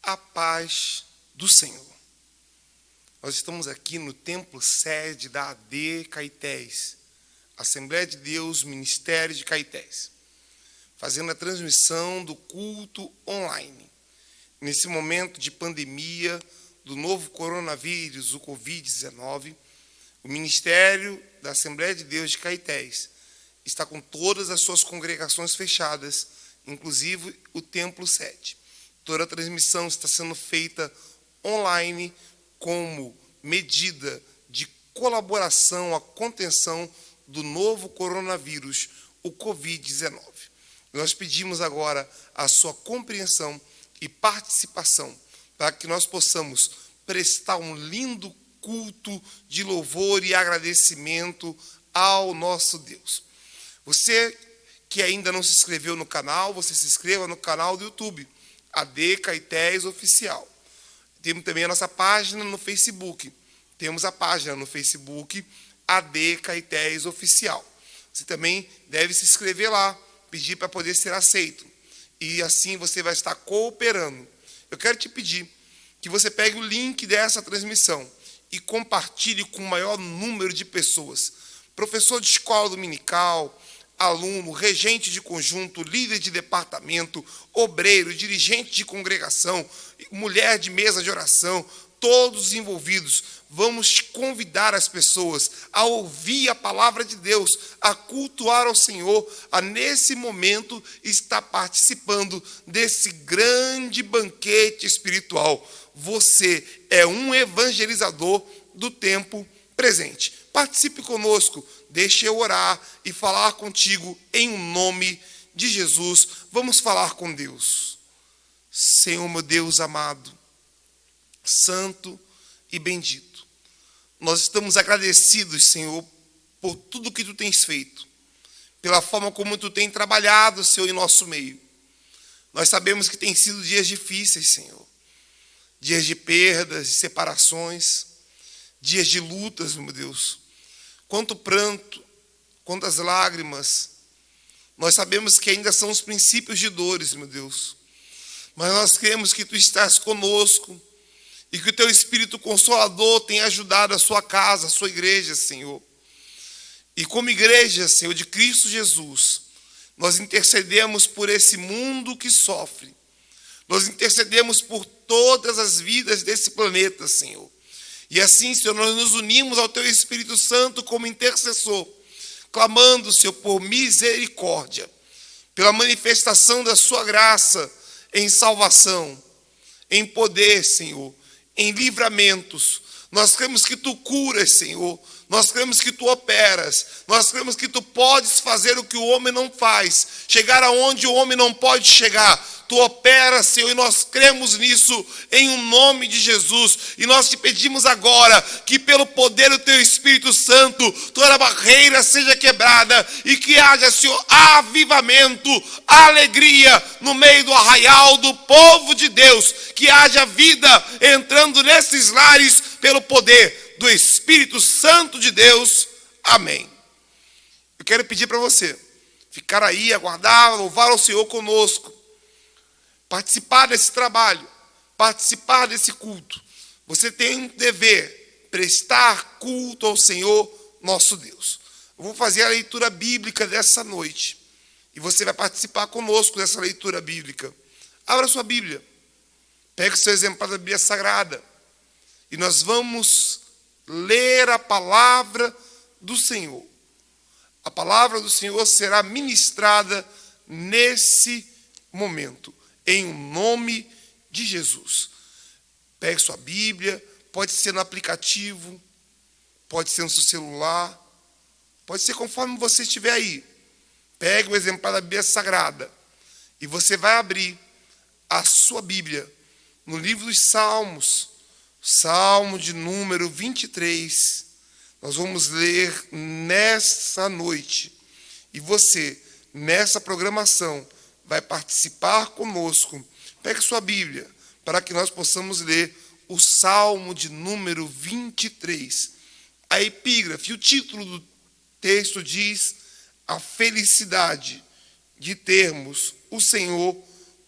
A paz do Senhor. Nós estamos aqui no templo sede da AD Caetés, Assembleia de Deus, Ministério de Caetés, fazendo a transmissão do culto online. Nesse momento de pandemia do novo coronavírus, o Covid-19, o Ministério da Assembleia de Deus de Caetés está com todas as suas congregações fechadas, inclusive o templo sede. Toda a transmissão está sendo feita online como medida de colaboração à contenção do novo coronavírus, o Covid-19. Nós pedimos agora a sua compreensão e participação para que nós possamos prestar um lindo culto de louvor e agradecimento ao nosso Deus. Você que ainda não se inscreveu no canal, você se inscreva no canal do YouTube, AD Caetés Oficial. Temos também a nossa página no Facebook. Temos a página no Facebook, AD Caetés Oficial. Você também deve se inscrever lá, pedir para poder ser aceito. E assim você vai estar cooperando. Eu quero te pedir que você pegue o link dessa transmissão e compartilhe com o maior número de pessoas. Professor de escola dominical, aluno, regente de conjunto, líder de departamento, obreiro, dirigente de congregação, mulher de mesa de oração, todos envolvidos. Vamos convidar as pessoas a ouvir a palavra de Deus, a cultuar ao Senhor, a nesse momento estar participando desse grande banquete espiritual. Você é um evangelizador do tempo presente. Participe conosco, deixe eu orar e falar contigo em nome de Jesus. Vamos falar com Deus. Senhor, meu Deus amado, santo e bendito, nós estamos agradecidos, Senhor, por tudo que Tu tens feito, pela forma como Tu tens trabalhado, Senhor, em nosso meio. Nós sabemos que tem sido dias difíceis, Senhor, dias de perdas e separações, dias de lutas, meu Deus. Quanto pranto, quantas lágrimas. Nós sabemos que ainda são os princípios de dores, meu Deus. Mas nós cremos que Tu estás conosco e que o Teu Espírito Consolador tem ajudado a sua casa, a sua igreja, Senhor. E como igreja, Senhor, de Cristo Jesus, nós intercedemos por esse mundo que sofre. Nós intercedemos por todas as vidas desse planeta, Senhor. E assim, Senhor, nós nos unimos ao Teu Espírito Santo como intercessor, clamando, Senhor, por misericórdia, pela manifestação da Sua graça em salvação, em poder, Senhor, em livramentos. Nós cremos que Tu curas, Senhor. Nós cremos que Tu operas. Nós cremos que Tu podes fazer o que o homem não faz, chegar aonde o homem não pode chegar. Tu operas, Senhor, e nós cremos nisso em nome de Jesus. E nós te pedimos agora que pelo poder do Teu Espírito Santo, toda barreira seja quebrada e que haja, Senhor, avivamento, alegria no meio do arraial do povo de Deus. Que haja vida entrando nesses lares pelo poder do Espírito Santo de Deus. Amém. Eu quero pedir para você ficar aí, aguardar, louvar ao Senhor conosco, participar desse trabalho, participar desse culto. Você tem um dever, prestar culto ao Senhor nosso Deus. Eu vou fazer a leitura bíblica dessa noite e você vai participar conosco dessa leitura bíblica. Abra sua Bíblia, pegue o seu exemplar da Bíblia Sagrada e nós vamos ler a palavra do Senhor. A palavra do Senhor será ministrada nesse momento, em nome de Jesus. Pegue sua Bíblia, pode ser no aplicativo, pode ser no seu celular, pode ser conforme você estiver aí. Pegue o exemplar da Bíblia Sagrada e você vai abrir a sua Bíblia no livro dos Salmos, Salmo de número 23. Nós vamos ler nessa noite. E você, nessa programação, vai participar conosco. Pegue sua Bíblia para que nós possamos ler o Salmo de número 23. A epígrafe, o título do texto diz: a felicidade de termos o Senhor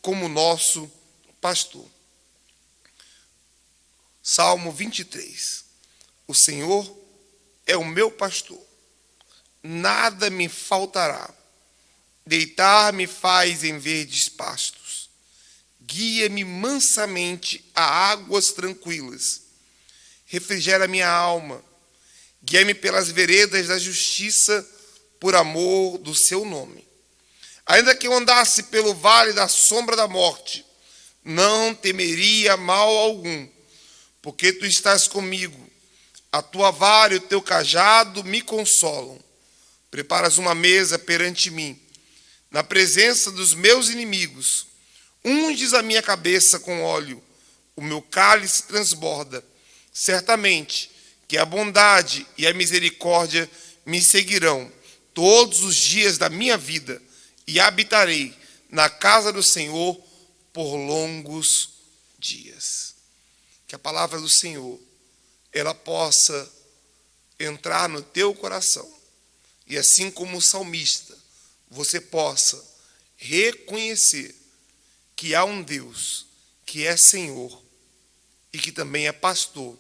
como nosso pastor. Salmo 23. O Senhor é o meu pastor, nada me faltará. Deitar-me faz em verdes pastos. Guia-me mansamente a águas tranquilas. Refrigera minha alma. Guia-me pelas veredas da justiça, por amor do seu nome. Ainda que eu andasse pelo vale da sombra da morte, não temeria mal algum, porque tu estás comigo. A tua vara e o teu cajado me consolam. Preparas uma mesa perante mim, na presença dos meus inimigos. Unges a minha cabeça com óleo, o meu cálice transborda. Certamente que a bondade e a misericórdia me seguirão todos os dias da minha vida, e habitarei na casa do Senhor por longos dias. Que a palavra do Senhor, ela possa entrar no teu coração, e assim como o salmista, você possa reconhecer que há um Deus que é Senhor e que também é pastor,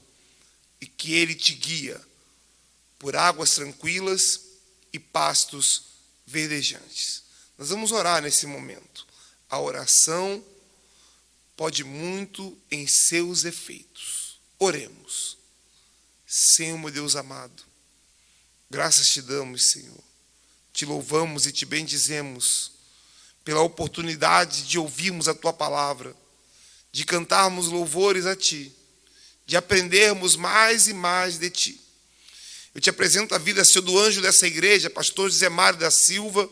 e que Ele te guia por águas tranquilas e pastos verdejantes. Nós vamos orar nesse momento. A oração pode muito em seus efeitos. Oremos. Senhor, meu Deus amado, graças te damos, Senhor. Te louvamos e te bendizemos pela oportunidade de ouvirmos a tua palavra, de cantarmos louvores a ti, de aprendermos mais e mais de ti. Eu te apresento a vida, Senhor, do anjo dessa igreja, pastor José Mário da Silva,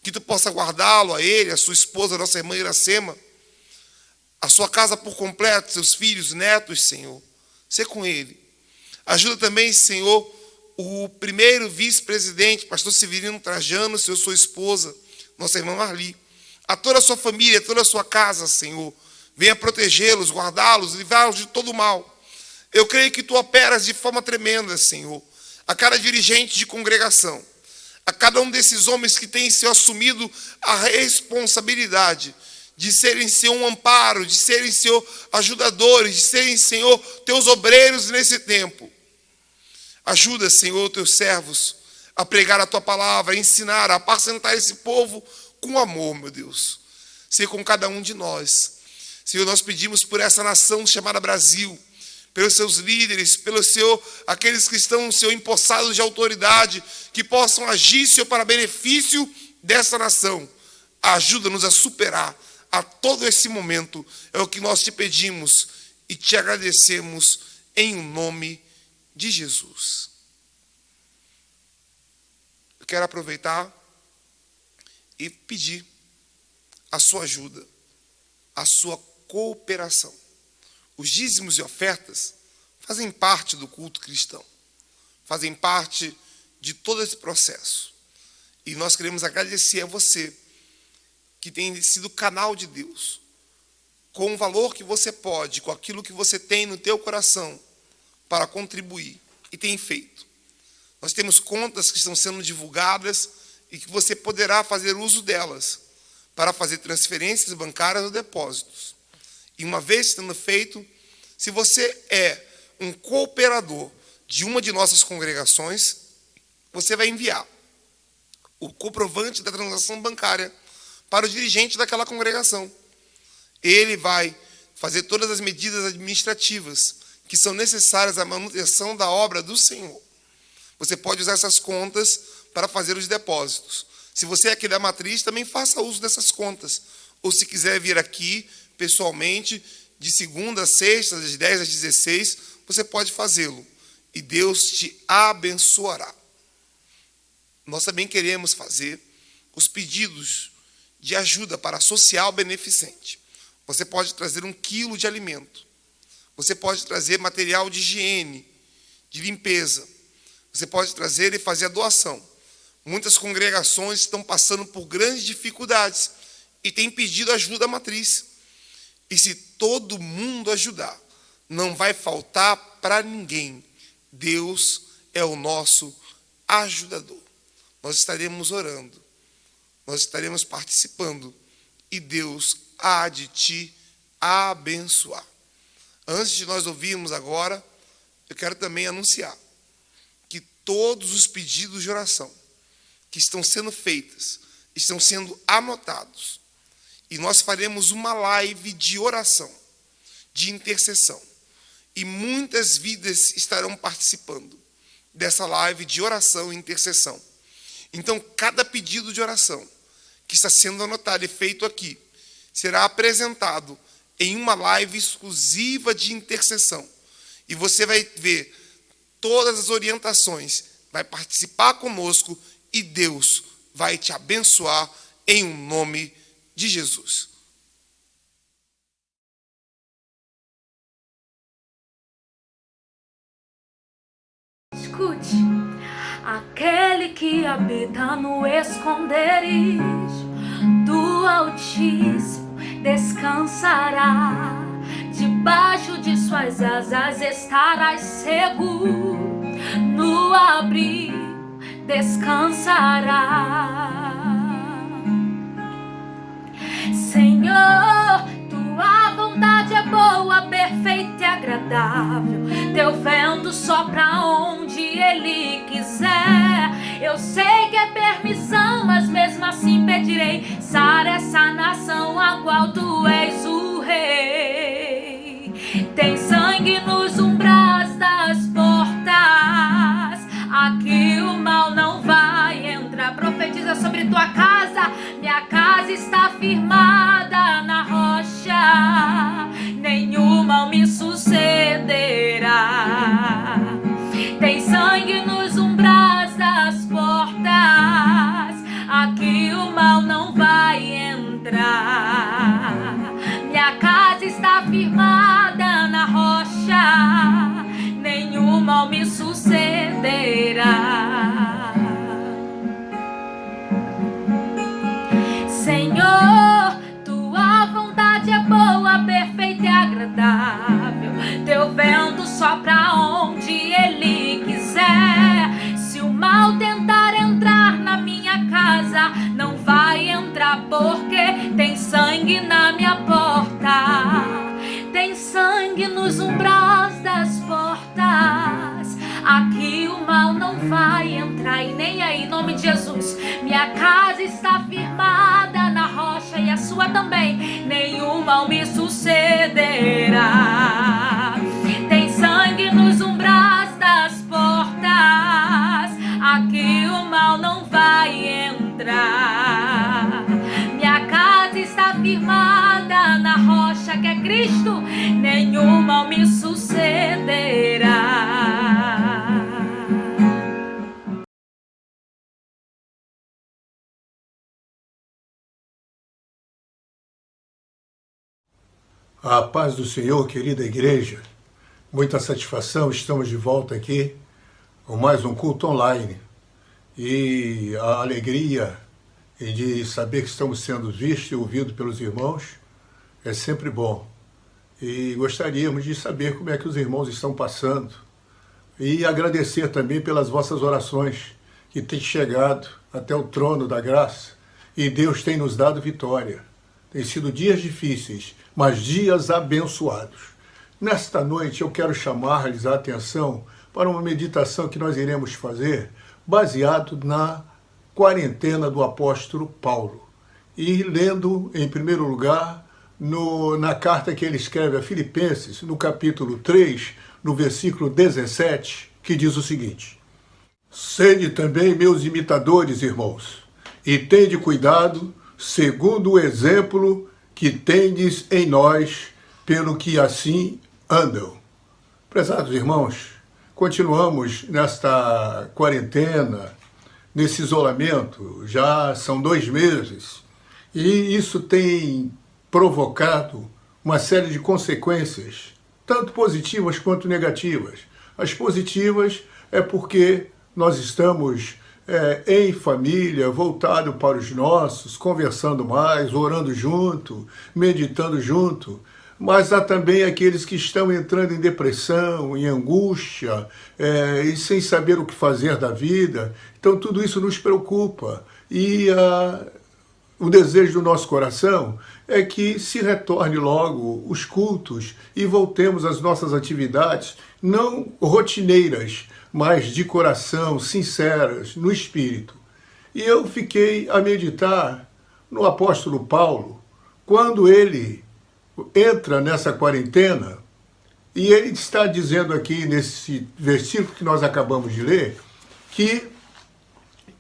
que tu possa guardá-lo, a ele, a sua esposa, a nossa irmã Iracema, a sua casa por completo, seus filhos, netos, Senhor. Sê com ele. Ajuda também, Senhor, o primeiro vice-presidente, pastor Severino Trajano, Senhor, sua esposa, nossa irmã Marli, a toda a sua família, a toda a sua casa, Senhor. Venha protegê-los, guardá-los, livrá-los de todo mal. Eu creio que tu operas de forma tremenda, Senhor, a cada dirigente de congregação, a cada um desses homens que têm, Senhor, assumido a responsabilidade de serem, Senhor, um amparo, de serem, Senhor, ajudadores, de serem, Senhor, teus obreiros nesse tempo. Ajuda, Senhor, teus servos a pregar a tua palavra, a ensinar, a apacentar esse povo com amor, meu Deus. Seja com cada um de nós. Senhor, nós pedimos por essa nação chamada Brasil, pelos seus líderes, pelo Senhor, aqueles que estão, Senhor, empossados de autoridade, que possam agir, Senhor, para benefício dessa nação. Ajuda-nos a superar a todo esse momento. É o que nós te pedimos e te agradecemos em nome de Jesus. Eu quero aproveitar e pedir a sua ajuda, a sua cooperação. Os dízimos e ofertas fazem parte do culto cristão, fazem parte de todo esse processo. E nós queremos agradecer a você, que tem sido canal de Deus, com o valor que você pode, com aquilo que você tem no teu coração, para contribuir, e tem feito. Nós temos contas que estão sendo divulgadas e que você poderá fazer uso delas para fazer transferências bancárias ou depósitos. E uma vez tendo feito, se você é um cooperador de uma de nossas congregações, você vai enviar o comprovante da transação bancária para o dirigente daquela congregação. Ele vai fazer todas as medidas administrativas que são necessárias à manutenção da obra do Senhor. Você pode usar essas contas para fazer os depósitos. Se você é aqui da matriz, também faça uso dessas contas. Ou se quiser vir aqui pessoalmente, de segunda a sexta, das 10 às 16, você pode fazê-lo. E Deus te abençoará. Nós também queremos fazer os pedidos de ajuda para a social beneficente. Você pode trazer 1 quilo de alimento. Você pode trazer material de higiene, de limpeza. Você pode trazer e fazer a doação. Muitas congregações estão passando por grandes dificuldades e têm pedido ajuda à matriz. E se todo mundo ajudar, não vai faltar para ninguém. Deus é o nosso ajudador. Nós estaremos orando, nós estaremos participando e Deus há de te abençoar. Antes de nós ouvirmos agora, eu quero também anunciar que todos os pedidos de oração que estão sendo feitos, estão sendo anotados. E nós faremos uma live de oração, de intercessão. E muitas vidas estarão participando dessa live de oração e intercessão. Então, cada pedido de oração que está sendo anotado e feito aqui, será apresentado em uma live exclusiva de intercessão. E você vai ver todas as orientações, vai participar conosco e Deus vai te abençoar em um nome de Jesus. Escute, aquele que habita no esconderijo do Altíssimo descansará, debaixo de suas asas estarás seguro, no abrigo descansará. Senhor, tua vontade é boa, perfeita e agradável. Teu vento sopra onde ele quiser. Eu sei que é permissão, mas mesmo assim pedirei. Sara essa nação a qual tu és o rei. Tem sangue nos umbrais das portas, aqui o mal não vai entrar. Profetiza sobre tua casa. Minha casa está firmada na rocha, nenhum mal me sucederá. Tem sangue nos umbrais das portas, aqui o mal não vai entrar. Minha casa está firmada na rocha, nenhum mal me sucederá. Senhor, tua vontade é boa, perfeita e agradável. Teu vento sopra onde ele quiser. Se o mal tentar entrar na minha casa, não vai entrar, porque tem sangue na minha porta. Tem sangue nos umbrais das portas, aqui o mal não vai entrar e nem aí, em nome de Jesus. Minha casa está firmada na rocha e a sua também, nenhum mal me sucederá. Tem sangue nos umbrais das portas, aqui o mal não vai entrar. Minha casa está firmada na rocha que é Cristo, nenhum mal me sucederá. A paz do Senhor, querida igreja, muita satisfação, estamos de volta aqui com mais um culto online. E a alegria de saber que estamos sendo vistos e ouvidos pelos irmãos é sempre bom. E gostaríamos de saber como é que os irmãos estão passando. E agradecer também pelas vossas orações que têm chegado até o trono da graça. E Deus tem nos dado vitória. Tem sido dias difíceis, mas dias abençoados. Nesta noite eu quero chamar-lhes a atenção para uma meditação que nós iremos fazer baseado na quarentena do apóstolo Paulo. E lendo, em primeiro lugar, na carta que ele escreve a Filipenses, no capítulo 3, no versículo 17, que diz o seguinte: Sede também meus imitadores, irmãos, e tende cuidado, segundo o exemplo que tendes em nós, pelo que assim andam. Prezados irmãos, continuamos nesta quarentena, nesse isolamento, já são 2 meses, e isso tem provocado uma série de consequências, tanto positivas quanto negativas. As positivas é porque nós estamos em família, voltado para os nossos, conversando mais, orando junto, meditando junto, mas há também aqueles que estão entrando em depressão, em angústia, e sem saber o que fazer da vida. Então tudo isso nos preocupa. E o desejo do nosso coração é que se retorne logo os cultos e voltemos às nossas atividades, não rotineiras, mas de coração, sinceras, no espírito. E eu fiquei a meditar no apóstolo Paulo, quando ele entra nessa quarentena, e ele está dizendo aqui nesse versículo que nós acabamos de ler, que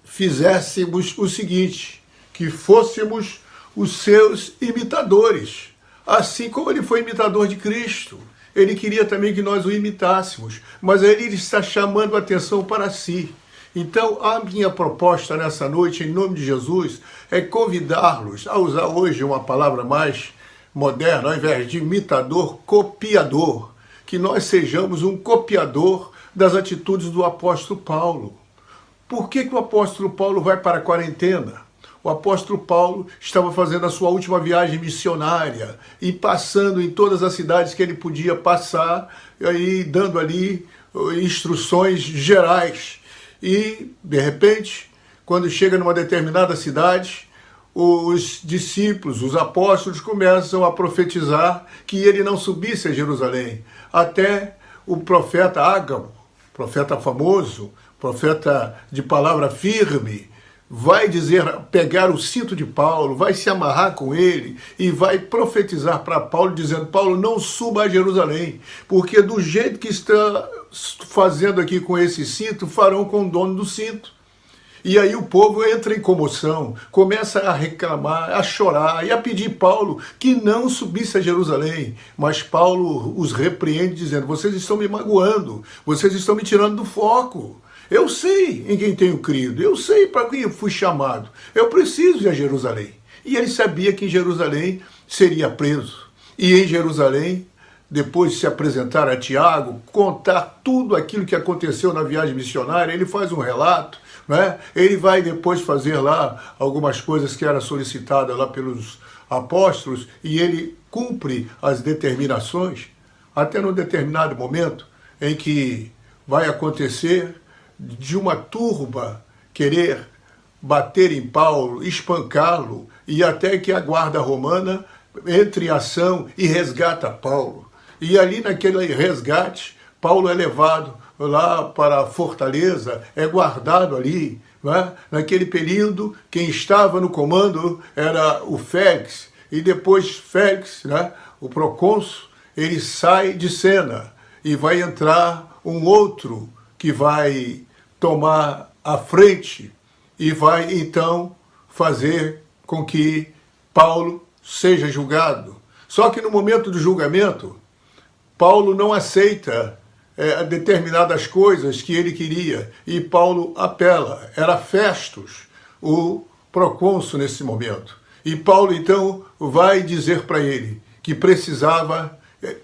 fizéssemos o seguinte, que fôssemos os seus imitadores, assim como ele foi imitador de Cristo. Ele queria também que nós o imitássemos, mas ele está chamando a atenção para si. Então, a minha proposta nessa noite, em nome de Jesus, é convidá-los a usar hoje uma palavra mais moderna, ao invés de imitador, copiador. Que nós sejamos um copiador das atitudes do apóstolo Paulo. Por que o apóstolo Paulo vai para a quarentena? O apóstolo Paulo estava fazendo a sua última viagem missionária e passando em todas as cidades que ele podia passar, e dando ali instruções gerais. E, de repente, quando chega numa determinada cidade, os discípulos, os apóstolos, começam a profetizar que ele não subisse a Jerusalém. Até o profeta Ágabo, profeta famoso, profeta de palavra firme, vai dizer, pegar o cinto de Paulo, vai se amarrar com ele e vai profetizar para Paulo, dizendo, Paulo, não suba a Jerusalém, porque do jeito que está fazendo aqui com esse cinto, farão com o dono do cinto. E aí o povo entra em comoção, começa a reclamar, a chorar e a pedir Paulo que não subisse a Jerusalém. Mas Paulo os repreende dizendo, vocês estão me magoando, vocês estão me tirando do foco. Eu sei em quem tenho crido, eu sei para quem eu fui chamado, eu preciso ir a Jerusalém. E ele sabia que em Jerusalém seria preso. E em Jerusalém, depois de se apresentar a Tiago, contar tudo aquilo que aconteceu na viagem missionária, ele faz um relato, né? Ele vai depois fazer lá algumas coisas que eram solicitadas lá pelos apóstolos e ele cumpre as determinações, até num determinado momento em que vai acontecer de uma turba querer bater em Paulo, espancá-lo, e até que a guarda romana entre em ação e resgata Paulo. E ali naquele resgate, Paulo é levado lá para a fortaleza, é guardado ali. Né? Naquele período, quem estava no comando era o Félix, e depois Félix, né, o procônsul, ele sai de cena e vai entrar um outro que vai tomar a frente e vai então fazer com que Paulo seja julgado. Só que no momento do julgamento, Paulo não aceita determinadas coisas que ele queria e Paulo apela. Era Festus, o procônsul nesse momento. E Paulo então vai dizer para ele que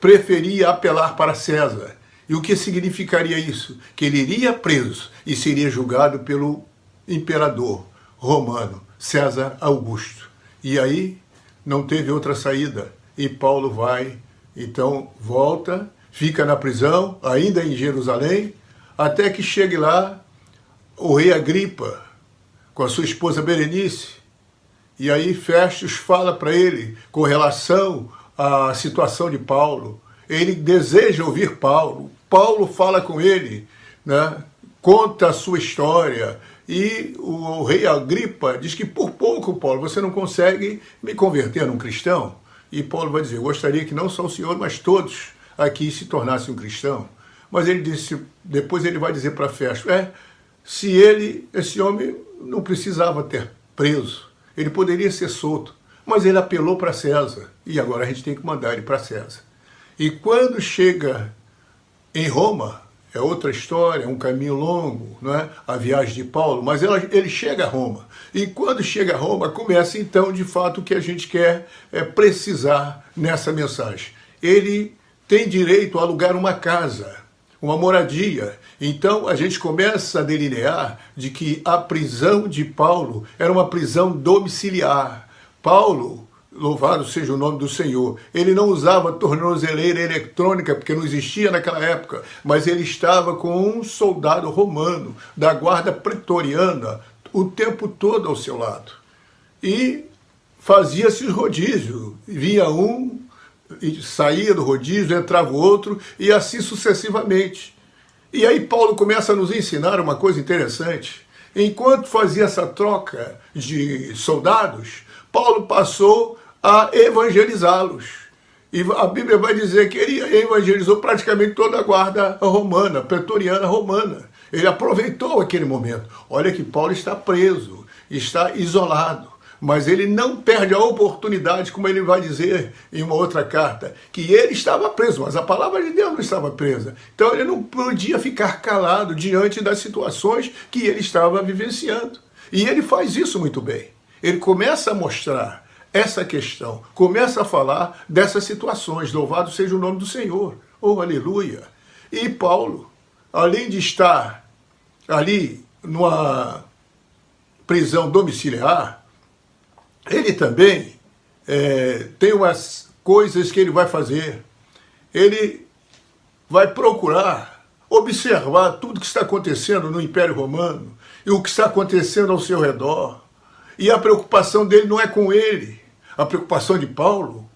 preferia apelar para César. E o que significaria isso? Que ele iria preso e seria julgado pelo imperador romano, César Augusto. E aí não teve outra saída. E Paulo vai, então volta, fica na prisão, ainda em Jerusalém, até que chegue lá o rei Agripa, com a sua esposa Berenice. E aí Festus fala para ele com relação à situação de Paulo. Ele deseja ouvir Paulo. Paulo fala com ele, né? Conta a sua história. E o rei Agripa diz que por pouco, Paulo, você não consegue me converter num cristão? E Paulo vai dizer, eu gostaria que não só o senhor, mas todos aqui se tornassem um cristão. Mas ele disse, depois ele vai dizer para Festo, se esse homem não precisava ter preso, ele poderia ser solto, mas ele apelou para César, e agora a gente tem que mandar ele para César. E quando chega em Roma, é outra história, é um caminho longo, não é? A viagem de Paulo, mas ele chega a Roma. E quando chega a Roma, começa então, de fato, o que a gente quer precisar nessa mensagem. Ele tem direito a alugar uma casa, uma moradia. Então a gente começa a delinear de que a prisão de Paulo era uma prisão domiciliar. Paulo, louvado seja o nome do Senhor, ele não usava tornozeleira eletrônica, porque não existia naquela época, mas ele estava com um soldado romano, da guarda pretoriana, o tempo todo ao seu lado. E fazia-se rodízio. Vinha um, saía do rodízio, entrava o outro, e assim sucessivamente. E aí Paulo começa a nos ensinar uma coisa interessante. Enquanto fazia essa troca de soldados, Paulo passou a evangelizá-los. E a Bíblia vai dizer que ele evangelizou praticamente toda a guarda romana, pretoriana romana. Ele aproveitou aquele momento. Olha que Paulo está preso, está isolado, mas ele não perde a oportunidade, como ele vai dizer em uma outra carta, que ele estava preso, mas a palavra de Deus não estava presa. Então ele não podia ficar calado diante das situações que ele estava vivenciando. E ele faz isso muito bem. Ele começa a mostrar essa questão, começa a falar dessas situações. Louvado seja o nome do Senhor. Oh, aleluia! E Paulo, além de estar ali numa prisão domiciliar, ele também tem umas coisas que ele vai fazer. Ele vai procurar observar tudo que está acontecendo no Império Romano e o que está acontecendo ao seu redor. E a preocupação dele não é com ele. A preocupação de Paulo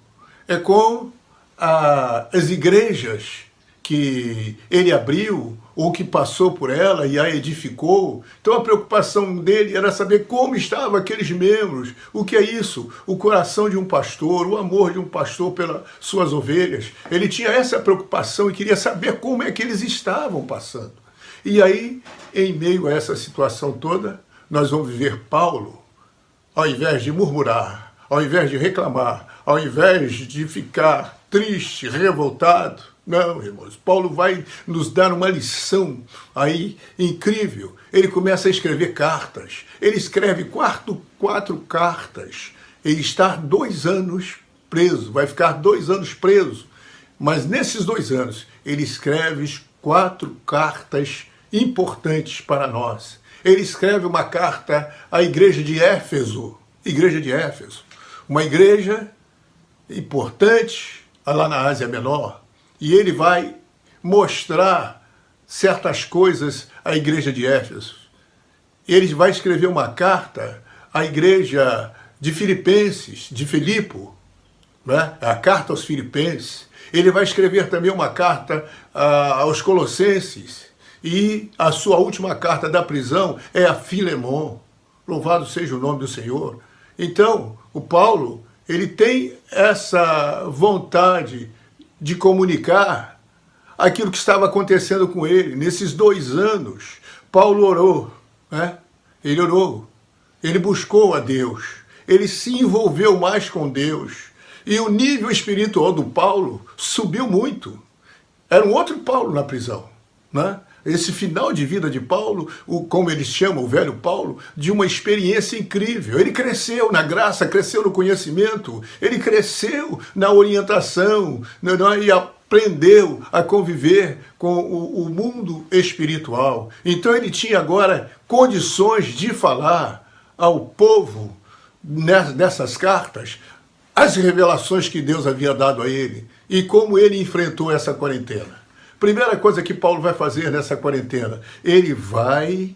é com as igrejas que ele abriu ou que passou por ela e a edificou. Então a preocupação dele era saber como estavam aqueles membros. O que é isso? O coração de um pastor, o amor de um pastor pelas suas ovelhas. Ele tinha essa preocupação e queria saber como é que eles estavam passando. E aí, em meio a essa situação toda, nós vamos ver Paulo, ao invés de murmurar, ao invés de reclamar, ao invés de ficar triste, revoltado, não, irmãos, Paulo vai nos dar uma lição aí incrível. Ele começa a escrever cartas, ele escreve quatro cartas, ele está 2 anos preso, vai ficar 2 anos preso, mas nesses 2 anos ele escreve 4 cartas importantes para nós. Ele escreve uma carta à igreja de Éfeso, uma igreja importante lá na Ásia Menor, e ele vai mostrar certas coisas à igreja de Éfeso. Ele vai escrever uma carta à igreja de Filipenses, de Filipo, né? A carta aos Filipenses. Ele vai escrever também uma carta aos Colossenses, e a sua última carta da prisão é a Filemon. Louvado seja o nome do Senhor. Então, o Paulo, ele tem essa vontade de comunicar aquilo que estava acontecendo com ele. Nesses 2 anos, Paulo orou, né? Ele orou, ele buscou a Deus, ele se envolveu mais com Deus. E o nível espiritual do Paulo subiu muito. Era um outro Paulo na prisão, né? Esse final de vida de Paulo, como eles chamam, o velho Paulo, de uma experiência incrível. Ele cresceu na graça, cresceu no conhecimento, ele cresceu na orientação, e aprendeu a conviver com o mundo espiritual. Então ele tinha agora condições de falar ao povo, nessas cartas, as revelações que Deus havia dado a ele e como ele enfrentou essa quarentena. Primeira coisa que Paulo vai fazer nessa quarentena, ele vai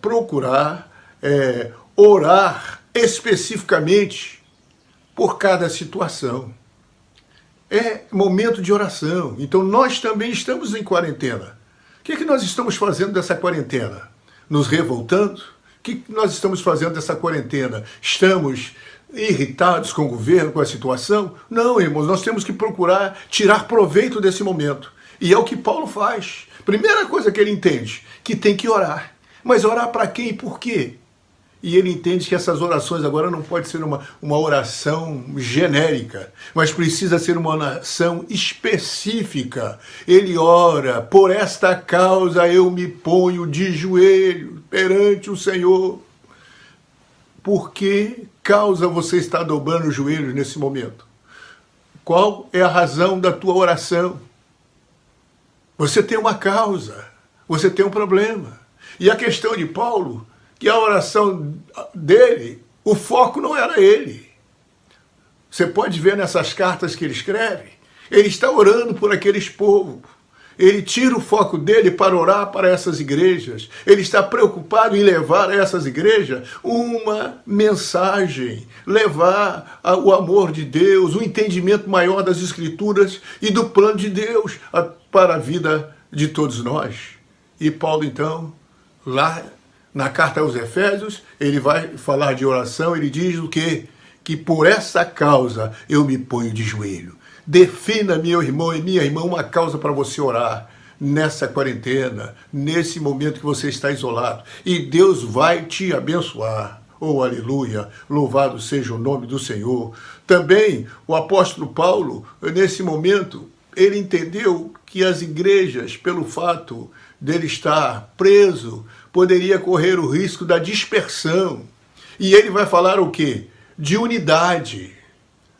procurar orar especificamente por cada situação. É momento de oração. Então nós também estamos em quarentena. O que nós estamos fazendo dessa quarentena? Nos revoltando? O que nós estamos fazendo dessa quarentena? Estamos irritados com o governo, com a situação? Não, irmãos, nós temos que procurar tirar proveito desse momento. E é o que Paulo faz. Primeira coisa que ele entende, que tem que orar. Mas orar para quem e por quê? E ele entende que essas orações agora não pode ser uma oração genérica, mas precisa ser uma oração específica. Ele ora, por esta causa eu me ponho de joelho perante o Senhor. Por que causa você está dobrando os joelhos nesse momento? Qual é a razão da tua oração? Você tem uma causa, você tem um problema. E a questão de Paulo, que a oração dele, o foco não era ele. Você pode ver nessas cartas que ele escreve, ele está orando por aqueles povos. ele tira o foco dele para orar para essas igrejas. Ele está preocupado em levar a essas igrejas uma mensagem, levar o amor de Deus, o entendimento maior das Escrituras e do plano de Deus para a vida de todos nós. E Paulo, então, lá na carta aos Efésios, ele vai falar de oração, ele diz o quê? Que por essa causa eu me ponho de joelho. Defina, meu irmão e minha irmã, uma causa para você orar nessa quarentena, nesse momento que você está isolado. E Deus vai te abençoar. Oh, aleluia! Louvado seja o nome do Senhor. Também o apóstolo Paulo, nesse momento, ele entendeu que as igrejas, pelo fato dele estar preso, poderia correr o risco da dispersão. E ele vai falar o quê? De unidade.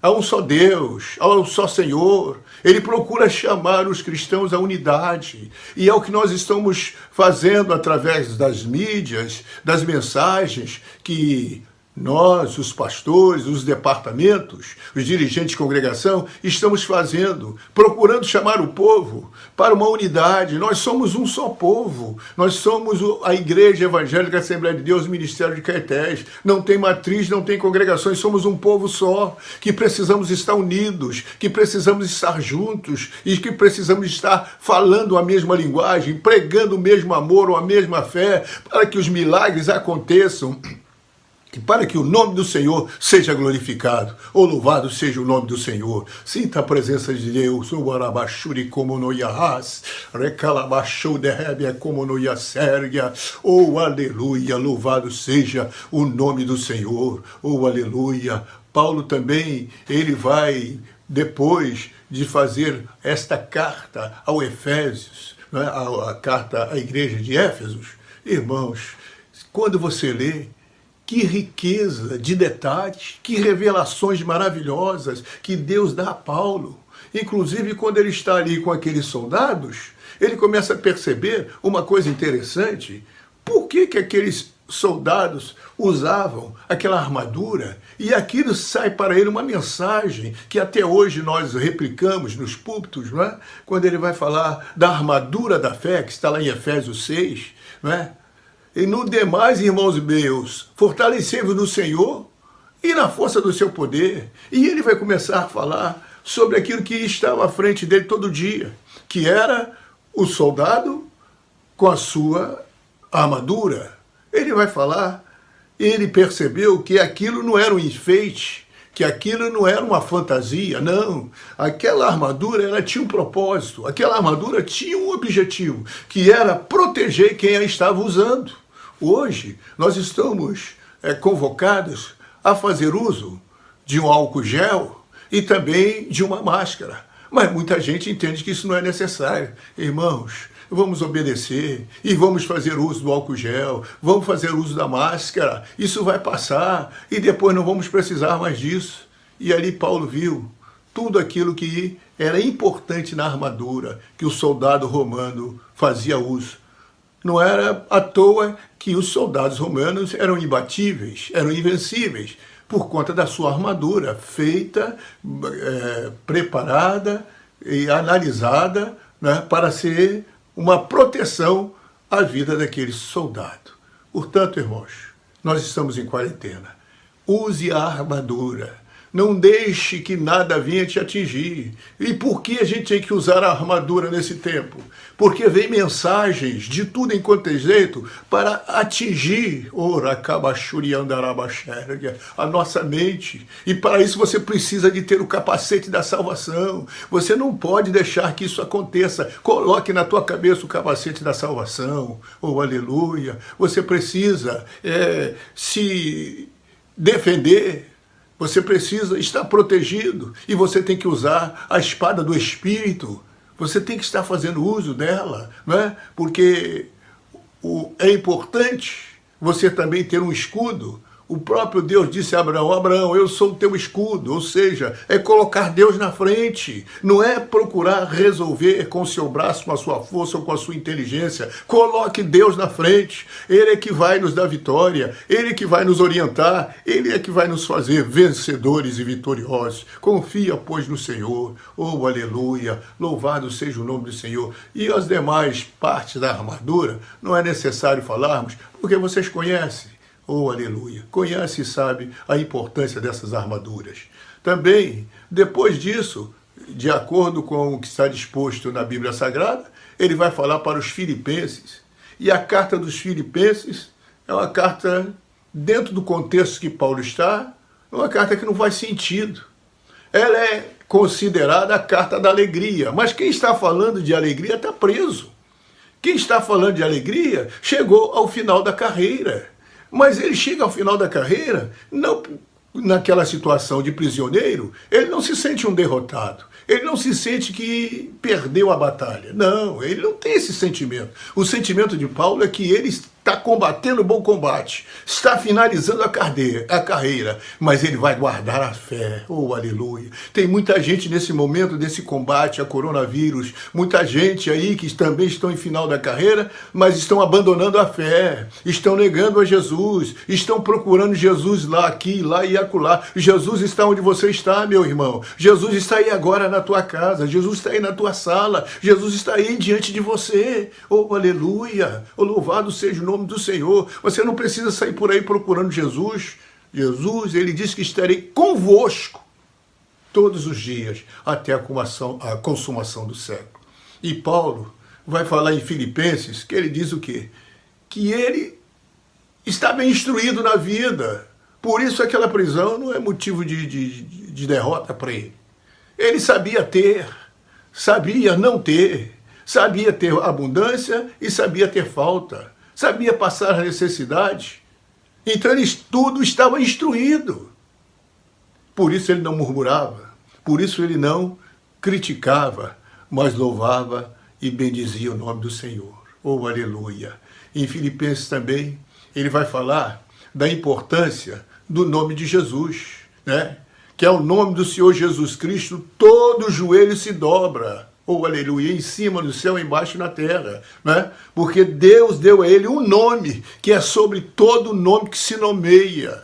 Há um só Deus, há um só Senhor. Ele procura chamar os cristãos à unidade. E é o que nós estamos fazendo através das mídias, das mensagens que nós, os pastores, os departamentos, os dirigentes de congregação, estamos fazendo, procurando chamar o povo para uma unidade. Nós somos um só povo. Nós somos a Igreja Evangélica Assembleia de Deus, Ministério de Caetés. Não tem matriz, não tem congregações, somos um povo só, que precisamos estar unidos, que precisamos estar juntos e que precisamos estar falando a mesma linguagem, pregando o mesmo amor ou a mesma fé, para que os milagres aconteçam. E para que o nome do Senhor seja glorificado, ou louvado seja o nome do Senhor. Sinta a presença de Deus. Oh, aleluia, louvado seja o nome do Senhor. Oh, aleluia. Paulo também, ele vai, depois de fazer esta carta ao Efésios, né, a carta à igreja de Éfesos, irmãos, quando você lê, que riqueza de detalhes, que revelações maravilhosas que Deus dá a Paulo. Inclusive, quando ele está ali com aqueles soldados, ele começa a perceber uma coisa interessante. Por que aqueles soldados usavam aquela armadura? E aquilo sai para ele uma mensagem que até hoje nós replicamos nos púlpitos, não é? Quando ele vai falar da armadura da fé, que está lá em Efésios 6, não é? E no demais, irmãos meus, fortalecei-vos no Senhor e na força do seu poder. E ele vai começar a falar sobre aquilo que estava à frente dele todo dia, que era o soldado com a sua armadura. Ele vai falar, ele percebeu que aquilo não era um enfeite, que aquilo não era uma fantasia, não. Aquela armadura, ela tinha um propósito, aquela armadura tinha um objetivo, que era proteger quem a estava usando. Hoje, nós estamos convocados a fazer uso de um álcool gel e também de uma máscara. Mas muita gente entende que isso não é necessário. Irmãos, vamos obedecer e vamos fazer uso do álcool gel, vamos fazer uso da máscara. Isso vai passar e depois não vamos precisar mais disso. E ali Paulo viu tudo aquilo que era importante na armadura, que o soldado romano fazia uso. Não era à toa que os soldados romanos eram imbatíveis, eram invencíveis, por conta da sua armadura feita, preparada e analisada, né, para ser uma proteção à vida daquele soldado. Portanto, irmãos, nós estamos em quarentena. Use a armadura. Não deixe que nada venha te atingir. E por que a gente tem que usar a armadura nesse tempo? Porque vem mensagens de tudo enquanto é jeito para atingir a nossa mente. E para isso você precisa de ter o capacete da salvação. Você não pode deixar que isso aconteça. Coloque na tua cabeça o capacete da salvação. Oh, aleluia. Você precisa se defender. Você precisa estar protegido e você tem que usar a espada do Espírito. Você tem que estar fazendo uso dela, não é? Porque é importante você também ter um escudo. O próprio Deus disse a Abraão, Abraão, eu sou o teu escudo, ou seja, é colocar Deus na frente, não é procurar resolver com o seu braço, com a sua força ou com a sua inteligência. Coloque Deus na frente, Ele é que vai nos dar vitória, Ele é que vai nos orientar, Ele é que vai nos fazer vencedores e vitoriosos. Confia, pois, no Senhor, oh aleluia, louvado seja o nome do Senhor. E as demais partes da armadura, não é necessário falarmos, porque vocês conhecem. Oh, aleluia! Conhece e sabe a importância dessas armaduras. Também, depois disso, de acordo com o que está disposto na Bíblia Sagrada, ele vai falar para os filipenses. E a carta dos filipenses é uma carta, dentro do contexto que Paulo está, é uma carta que não faz sentido. Ela é considerada a carta da alegria, mas quem está falando de alegria está preso. Quem está falando de alegria chegou ao final da carreira. Mas ele chega ao final da carreira, não naquela situação de prisioneiro, ele não se sente um derrotado. Ele não se sente que perdeu a batalha. Não, ele não tem esse sentimento. O sentimento de Paulo é que ele está combatendo o bom combate, está finalizando a carreira, mas ele vai guardar a fé. Oh, aleluia. Tem muita gente nesse momento desse combate a coronavírus, muita gente aí que também estão em final da carreira, mas estão abandonando a fé, estão negando a Jesus, estão procurando Jesus lá, aqui, lá e acolá. Jesus está onde você está, meu irmão. Jesus está aí agora na tua casa, Jesus está aí na tua sala, Jesus está aí diante de você. Oh, aleluia. Oh, louvado seja o nome do Senhor. Você não precisa sair por aí procurando Jesus. Jesus, ele disse que estarei convosco todos os dias até a consumação do século. E Paulo vai falar em Filipenses que ele diz o quê? Que ele está bem instruído na vida. Por isso aquela prisão não é motivo de derrota para ele. Ele sabia ter, sabia não ter, sabia ter abundância e sabia ter falta. Sabia passar a necessidade. Então ele tudo estava instruído. Por isso ele não murmurava, por isso ele não criticava, mas louvava e bendizia o nome do Senhor. Oh, aleluia! Em Filipenses também, ele vai falar da importância do nome de Jesus, né? Que é o nome do Senhor Jesus Cristo, todo joelho se dobra. Oh, aleluia, em cima no céu, embaixo na terra, né? Porque Deus deu a ele um nome, que é sobre todo nome que se nomeia.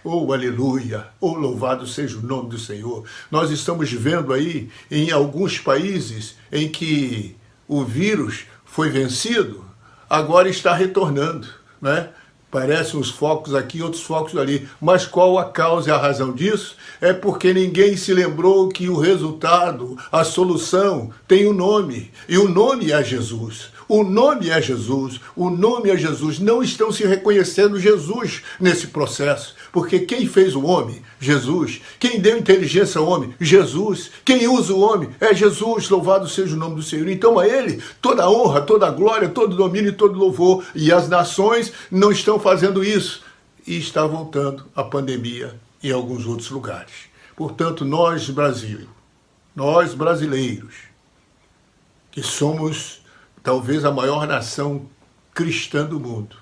Oh, aleluia, oh, louvado seja o nome do Senhor. Nós estamos vendo aí, em alguns países, em que o vírus foi vencido, agora está retornando, né? Parecem uns focos aqui, outros focos ali. Mas qual a causa e a razão disso? É porque ninguém se lembrou que o resultado, a solução, tem um nome. E o nome é Jesus. O nome é Jesus. O nome é Jesus. Não estão se reconhecendo Jesus nesse processo. Porque quem fez o homem? Jesus. Quem deu inteligência ao homem? Jesus. Quem usa o homem? É Jesus. Louvado seja o nome do Senhor. Então a ele toda a honra, toda a glória, todo o domínio e todo o louvor. E as nações não estão fazendo isso. E está voltando a pandemia em alguns outros lugares. Portanto, nós, Brasil, nós brasileiros, que somos talvez a maior nação cristã do mundo,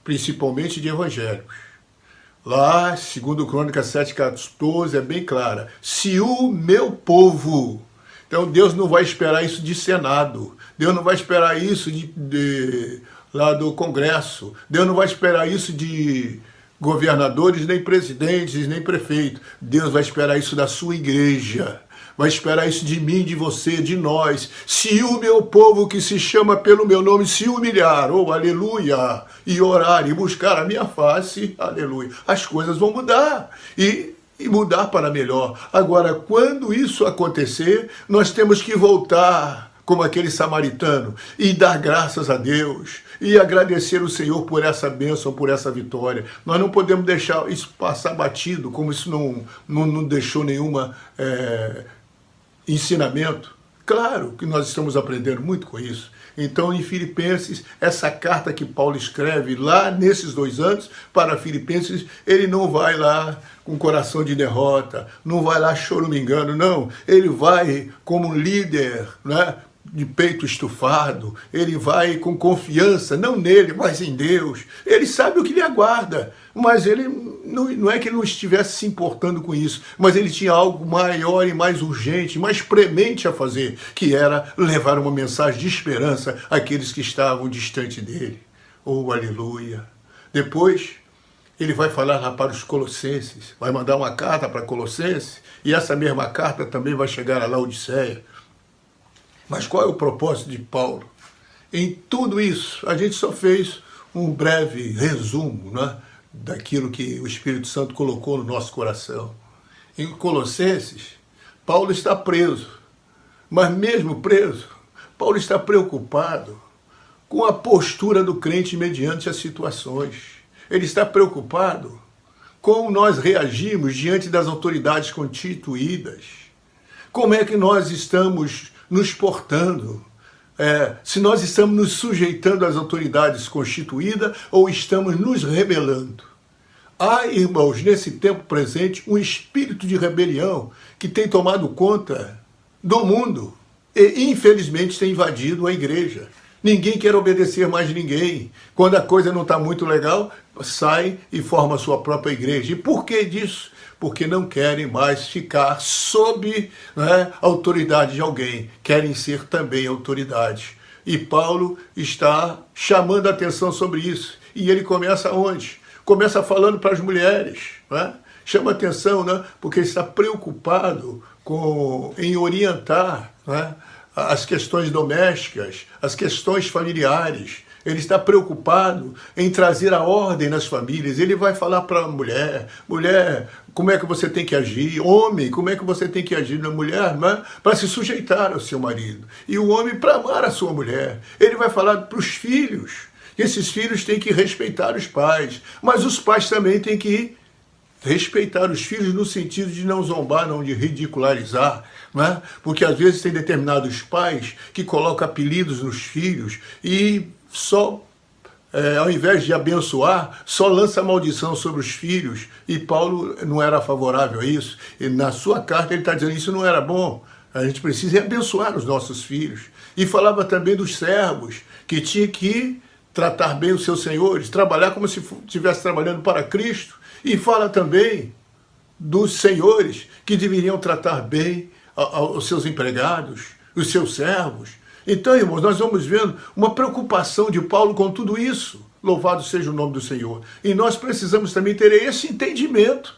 principalmente de evangélicos. Lá, segundo Crônicas 7,14, é bem clara. Se o meu povo... Então Deus não vai esperar isso de Senado. Deus não vai esperar isso lá do Congresso. Deus não vai esperar isso de governadores, nem presidentes, nem prefeitos. Deus vai esperar isso da sua igreja. Vai esperar isso de mim, de você, de nós. Se o meu povo que se chama pelo meu nome se humilhar, oh, aleluia, e orar e buscar a minha face, aleluia, as coisas vão mudar e mudar para melhor. Agora, quando isso acontecer, nós temos que voltar como aquele samaritano e dar graças a Deus e agradecer o Senhor por essa bênção, por essa vitória. Nós não podemos deixar isso passar batido, como isso não deixou nenhuma ensinamento. Claro que nós estamos aprendendo muito com isso. Então, em Filipenses, essa carta que Paulo escreve lá nesses 2 anos para Filipenses, ele não vai lá com coração de derrota, não vai lá choramingando, não. Ele vai como líder, né, de peito estufado, ele vai com confiança, não nele, mas em Deus. Ele sabe o que lhe aguarda, mas ele não é que ele não estivesse se importando com isso, mas ele tinha algo maior e mais urgente, mais premente a fazer, que era levar uma mensagem de esperança àqueles que estavam distante dele. Oh, aleluia! Depois, ele vai falar lá para os Colossenses, vai mandar uma carta para Colossenses, e essa mesma carta também vai chegar a Laodiceia. Mas qual é o propósito de Paulo? Em tudo isso, a gente só fez um breve resumo, né, daquilo que o Espírito Santo colocou no nosso coração. Em Colossenses, Paulo está preso, mas mesmo preso, Paulo está preocupado com a postura do crente mediante as situações. Ele está preocupado como nós reagimos diante das autoridades constituídas. Como é que nós estamos nos portando? Se nós estamos nos sujeitando às autoridades constituídas ou estamos nos rebelando. Há, irmãos, nesse tempo presente, um espírito de rebelião que tem tomado conta do mundo e, infelizmente, tem invadido a igreja. Ninguém quer obedecer mais ninguém. Quando a coisa não está muito legal, sai e forma a sua própria igreja. E por que disso? Porque não querem mais ficar sob, né, a autoridade de alguém. Querem ser também autoridade. E Paulo está chamando a atenção sobre isso. E ele começa onde? Começa falando para as mulheres. Né? Chama atenção, né? Porque está preocupado em orientar, né, as questões domésticas, as questões familiares. Ele está preocupado em trazer a ordem nas famílias. Ele vai falar para a mulher, como é que você tem que agir? Homem, como é que você tem que agir na mulher? Né? Para se sujeitar ao seu marido. E o homem para amar a sua mulher. Ele vai falar para os filhos. Esses filhos têm que respeitar os pais. Mas os pais também têm que respeitar os filhos no sentido de não zombar, não de ridicularizar, né? Porque às vezes tem determinados pais que colocam apelidos nos filhos e só, ao invés de abençoar, só lança maldição sobre os filhos. E Paulo não era favorável a isso. E na sua carta ele está dizendo que isso não era bom. A gente precisa abençoar os nossos filhos. E falava também dos servos, que tinha que tratar bem os seus senhores, trabalhar como se estivesse trabalhando para Cristo. E fala também dos senhores que deveriam tratar bem os seus empregados, os seus servos. Então, irmãos, nós vamos vendo uma preocupação de Paulo com tudo isso. Louvado seja o nome do Senhor. E nós precisamos também ter esse entendimento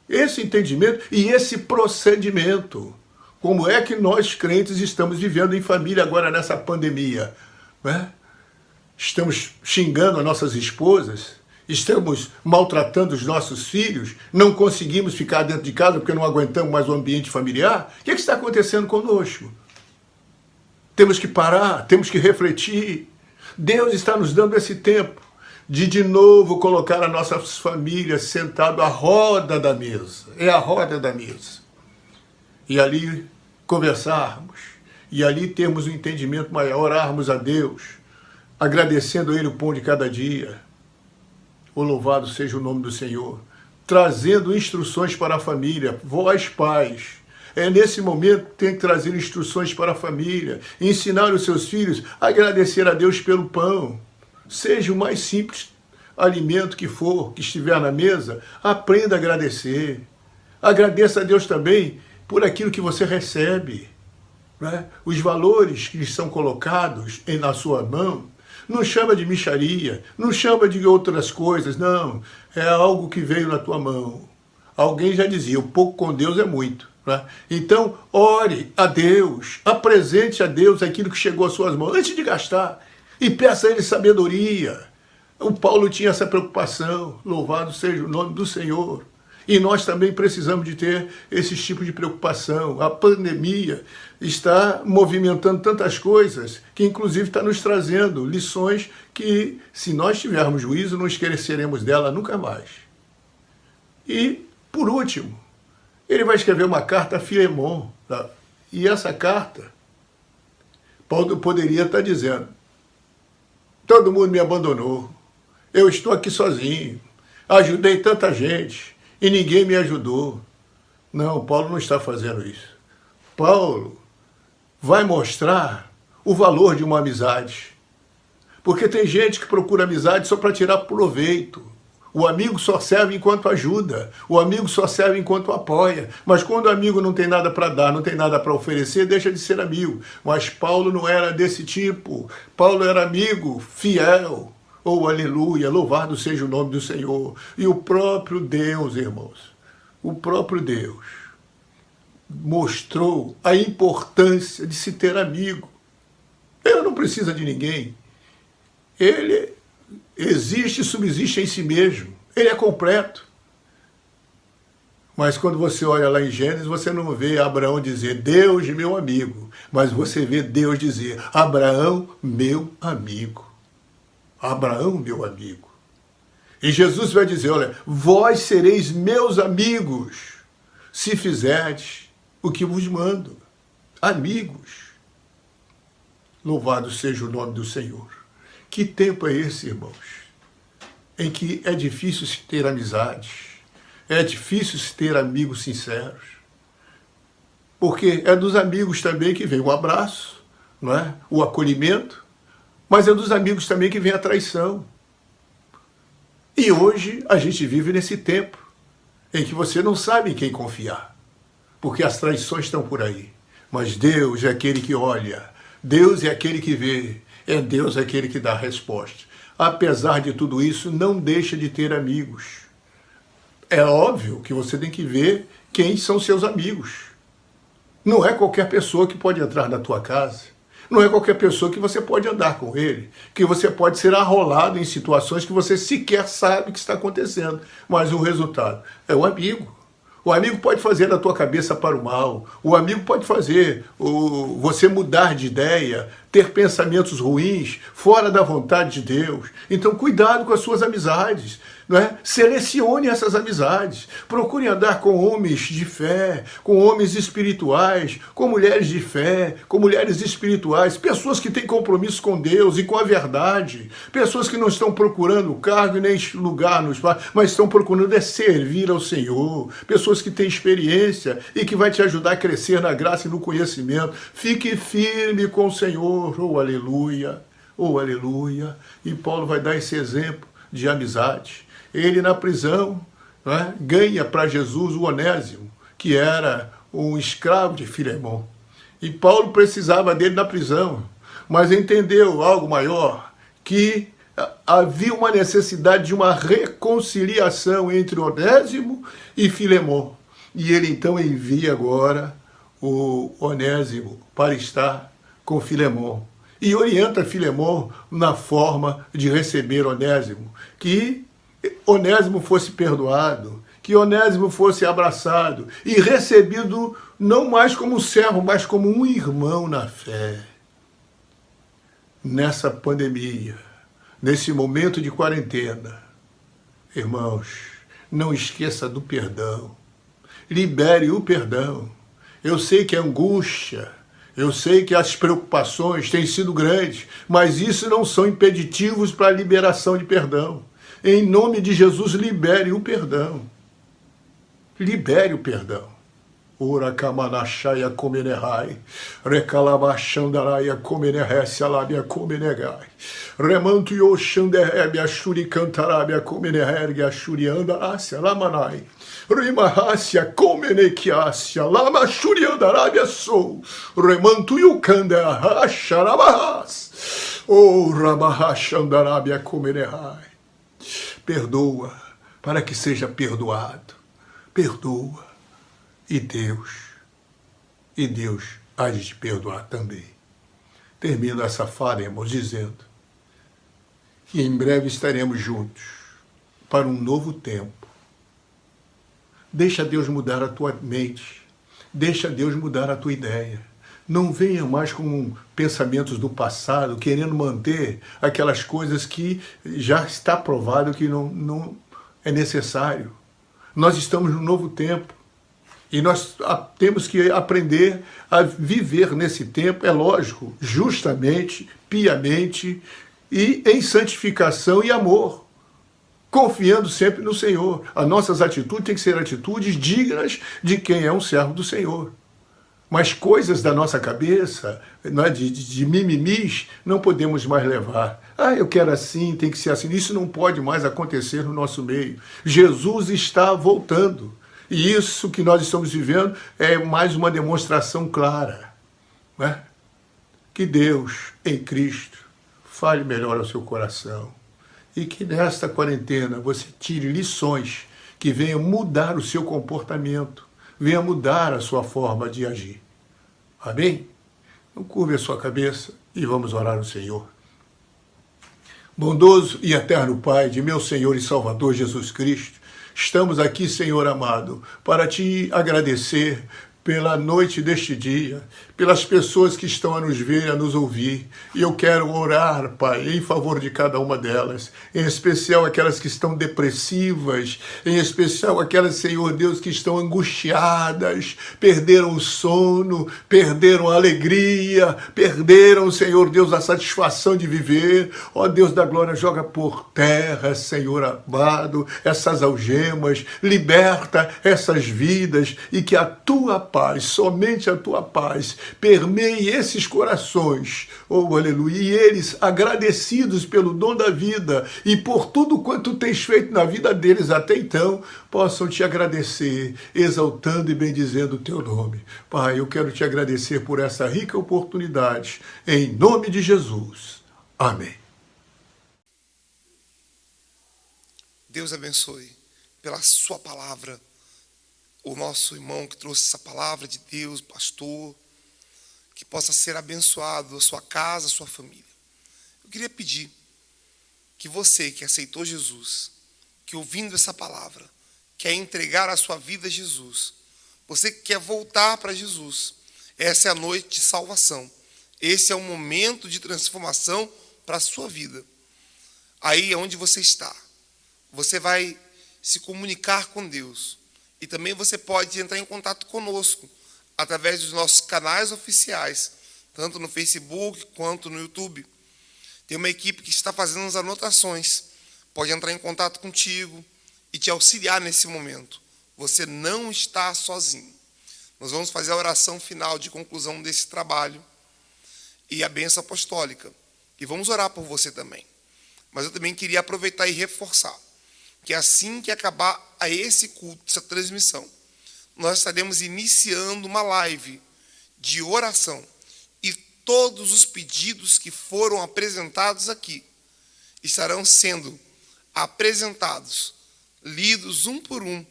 e esse procedimento. Como é que nós, crentes, estamos vivendo em família agora nessa pandemia? Né? Estamos xingando as nossas esposas, estamos maltratando os nossos filhos, não conseguimos ficar dentro de casa porque não aguentamos mais o ambiente familiar. O que está acontecendo conosco? Temos que parar, temos que refletir. Deus está nos dando esse tempo de novo colocar as nossas famílias sentadas à roda da mesa. É a roda da mesa. E ali conversarmos, e ali termos um entendimento maior, orarmos a Deus, agradecendo a Ele o pão de cada dia. O louvado seja o nome do Senhor. Trazendo instruções para a família. Vós, pais, nesse momento tem que trazer instruções para a família. Ensinar os seus filhos a agradecer a Deus pelo pão. Seja o mais simples alimento que for, que estiver na mesa, aprenda a agradecer. Agradeça a Deus também por aquilo que você recebe. Né? Os valores que são colocados na sua mão. Não chama de mixaria, não chama de outras coisas, não. É algo que veio na tua mão. Alguém já dizia, o pouco com Deus é muito. Né? Então, ore a Deus, apresente a Deus aquilo que chegou às suas mãos, antes de gastar, e peça a Ele sabedoria. O Paulo tinha essa preocupação, louvado seja o nome do Senhor. E nós também precisamos de ter esse tipo de preocupação. A pandemia está movimentando tantas coisas que inclusive está nos trazendo lições que, se nós tivermos juízo, não esqueceremos dela nunca mais. E, por último, ele vai escrever uma carta a Filemon. Tá? E essa carta, Paulo poderia estar dizendo, todo mundo me abandonou, eu estou aqui sozinho, ajudei tanta gente, e ninguém me ajudou. Não, Paulo não está fazendo isso. Paulo vai mostrar o valor de uma amizade. Porque tem gente que procura amizade só para tirar proveito. O amigo só serve enquanto ajuda, o amigo só serve enquanto apoia. Mas quando o amigo não tem nada para dar, não tem nada para oferecer, deixa de ser amigo. Mas Paulo não era desse tipo. Paulo era amigo fiel. Oh, aleluia, louvado seja o nome do Senhor. E o próprio Deus, irmãos, o próprio Deus mostrou a importância de se ter amigo. Ele não precisa de ninguém. Ele existe e subsiste em si mesmo. Ele é completo. Mas quando você olha lá em Gênesis, você não vê Abraão dizer, Deus, meu amigo. Mas você vê Deus dizer, Abraão, meu amigo. Abraão, meu amigo. E Jesus vai dizer, olha, vós sereis meus amigos, se fizerdes o que vos mando. Amigos. Louvado seja o nome do Senhor. Que tempo é esse, irmãos, em que é difícil se ter amizades, é difícil se ter amigos sinceros, porque é dos amigos também que vem o abraço, não é? O acolhimento, mas é dos amigos também que vem a traição. E hoje a gente vive nesse tempo em que você não sabe em quem confiar, porque as traições estão por aí, mas Deus é aquele que olha, Deus é aquele que vê, é Deus aquele que dá a resposta. Apesar de tudo isso, não deixa de ter amigos. É óbvio que você tem que ver quem são seus amigos. Não é qualquer pessoa que pode entrar na tua casa. Não é qualquer pessoa que você pode andar com ele. Que você pode ser arrolado em situações que você sequer sabe que está acontecendo. Mas o resultado é o amigo. O amigo pode fazer da tua cabeça para o mal. O amigo pode fazer você mudar de ideia, ter pensamentos ruins, fora da vontade de Deus. Então, cuidado com as suas amizades. Não é? Selecione essas amizades. Procure andar com homens de fé, com homens espirituais, com mulheres de fé, com mulheres espirituais, pessoas que têm compromisso com Deus e com a verdade, pessoas que não estão procurando cargo e nem lugar no espaço, mas estão procurando servir ao Senhor, pessoas que têm experiência e que vai te ajudar a crescer na graça e no conhecimento. Fique firme com o Senhor, oh aleluia, oh aleluia. E Paulo vai dar esse exemplo de amizade. Ele na prisão, né, ganha para Jesus o Onésimo, que era um escravo de Filemão. E Paulo precisava dele na prisão, mas entendeu algo maior, que havia uma necessidade de uma reconciliação entre Onésimo e Filemão. E ele então envia agora o Onésimo para estar com Filemão. E orienta Filemão na forma de receber Onésimo, que Onésimo fosse perdoado, que Onésimo fosse abraçado e recebido não mais como um servo, mas como um irmão na fé. Nessa pandemia, nesse momento de quarentena, irmãos, não esqueça do perdão. Libere o perdão. Eu sei que a angústia, eu sei que as preocupações têm sido grandes, mas isso não são impeditivos para a liberação de perdão. Em nome de Jesus, libere o perdão. Libere o perdão. Ora kamanashaya komenehai, rekalabashandaraya komenehesya labia komenegai, remantu yoshanderebia shuri cantarabia komenehergia shuri andarasya lamanai, rimahasya komenekiasya lama shuri andarabia sou, remantu yukandahasya rabahas, o rabahashandarabia komenehai. Perdoa, para que seja perdoado. Perdoa. E Deus há de te perdoar também. Termino essa fala, irmãos, dizendo que em breve estaremos juntos para um novo tempo. Deixa Deus mudar a tua mente. Deixa Deus mudar a tua ideia. Não venha mais com pensamentos do passado, querendo manter aquelas coisas que já está provado que não é necessário. Nós estamos num novo tempo e nós temos que aprender a viver nesse tempo, é lógico, justamente, piamente e em santificação e amor, confiando sempre no Senhor. As nossas atitudes têm que ser atitudes dignas de quem é um servo do Senhor. Mas coisas da nossa cabeça, não é, de mimimis, não podemos mais levar. Ah, eu quero assim, tem que ser assim. Isso não pode mais acontecer no nosso meio. Jesus está voltando. E isso que nós estamos vivendo é mais uma demonstração clara, né? Que Deus, em Cristo, fale melhor ao seu coração. E que nesta quarentena você tire lições que venham mudar o seu comportamento, venha mudar a sua forma de agir. Amém? Então curve a sua cabeça e vamos orar ao Senhor. Bondoso e eterno Pai de meu Senhor e Salvador Jesus Cristo, estamos aqui, Senhor amado, para te agradecer pela noite deste dia, pelas pessoas que estão a nos ver e a nos ouvir. E eu quero orar, Pai, em favor de cada uma delas, em especial aquelas que estão depressivas, em especial aquelas, Senhor Deus, que estão angustiadas, perderam o sono, perderam a alegria, perderam, Senhor Deus, a satisfação de viver. Ó Deus da glória, joga por terra, Senhor amado, essas algemas, liberta essas vidas e que a tua paz, somente a tua paz, permeie esses corações, oh aleluia, e eles agradecidos pelo dom da vida e por tudo quanto tens feito na vida deles até então, possam te agradecer, exaltando e bendizendo o teu nome. Pai, eu quero te agradecer por essa rica oportunidade, em nome de Jesus. Amém. Deus abençoe pela sua palavra o nosso irmão que trouxe essa palavra de Deus, pastor, que possa ser abençoado a sua casa, a sua família. Eu queria pedir que você que aceitou Jesus, que ouvindo essa palavra, quer entregar a sua vida a Jesus, você que quer voltar para Jesus, essa é a noite de salvação, esse é o momento de transformação para a sua vida. Aí é onde você está, você vai se comunicar com Deus. E também você pode entrar em contato conosco através dos nossos canais oficiais, tanto no Facebook quanto no YouTube. Tem uma equipe que está fazendo as anotações, pode entrar em contato contigo e te auxiliar nesse momento. Você não está sozinho. Nós vamos fazer a oração final de conclusão desse trabalho e a bênção apostólica. E vamos orar por você também. Mas eu também queria aproveitar e reforçar que assim que acabar esse culto, essa transmissão, nós estaremos iniciando uma live de oração e todos os pedidos que foram apresentados aqui estarão sendo apresentados, lidos um por um,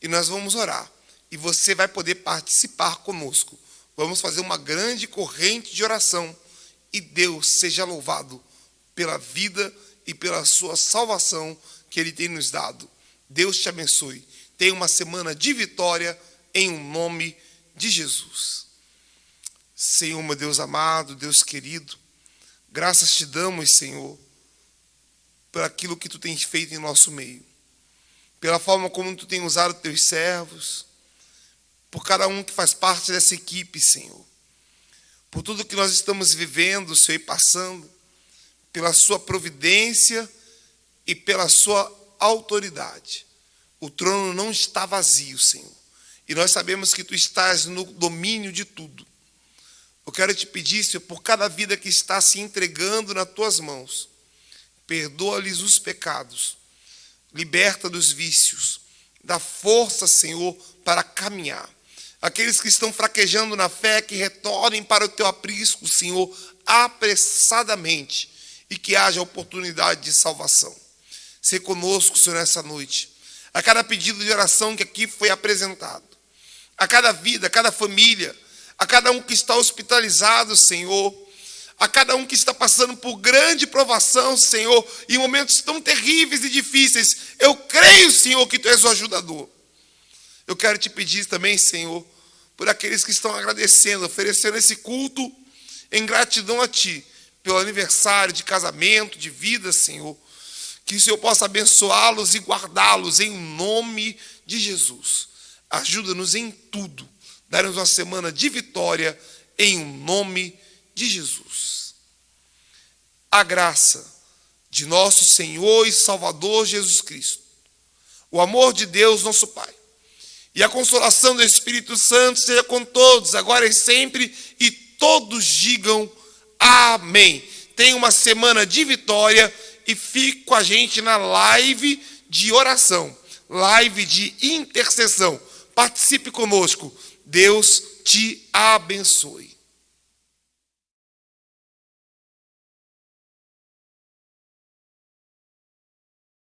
e nós vamos orar. E você vai poder participar conosco. Vamos fazer uma grande corrente de oração e Deus seja louvado pela vida e pela sua salvação que Ele tem nos dado. Deus te abençoe. Tenha uma semana de vitória em nome de Jesus. Senhor, meu Deus amado, Deus querido, graças te damos, Senhor, por aquilo que Tu tens feito em nosso meio, pela forma como Tu tens usado Teus servos, por cada um que faz parte dessa equipe, Senhor, por tudo que nós estamos vivendo, Senhor, e passando, pela Sua providência e pela sua autoridade. O trono não está vazio, Senhor. E nós sabemos que Tu estás no domínio de tudo. Eu quero te pedir, Senhor, por cada vida que está se entregando nas Tuas mãos, perdoa-lhes os pecados, liberta dos vícios, dá força, Senhor, para caminhar. Aqueles que estão fraquejando na fé, que retornem para o Teu aprisco, Senhor, apressadamente, e que haja oportunidade de salvação. Ser conosco, Senhor, nessa noite. A cada pedido de oração que aqui foi apresentado. A cada vida, a cada família. A cada um que está hospitalizado, Senhor. A cada um que está passando por grande provação, Senhor. Em momentos tão terríveis e difíceis. Eu creio, Senhor, que Tu és o ajudador. Eu quero te pedir também, Senhor, por aqueles que estão agradecendo, oferecendo esse culto em gratidão a Ti. Pelo aniversário de casamento, de vida, Senhor. Que o Senhor possa abençoá-los e guardá-los em nome de Jesus. Ajuda-nos em tudo. Dá-nos uma semana de vitória em nome de Jesus. A graça de nosso Senhor e Salvador Jesus Cristo, o amor de Deus, nosso Pai, E a consolação do Espírito Santo seja com todos, agora e sempre, e todos digam amém. Tenha uma semana de vitória e fique com a gente na live de oração, live de intercessão. Participe conosco. Deus te abençoe.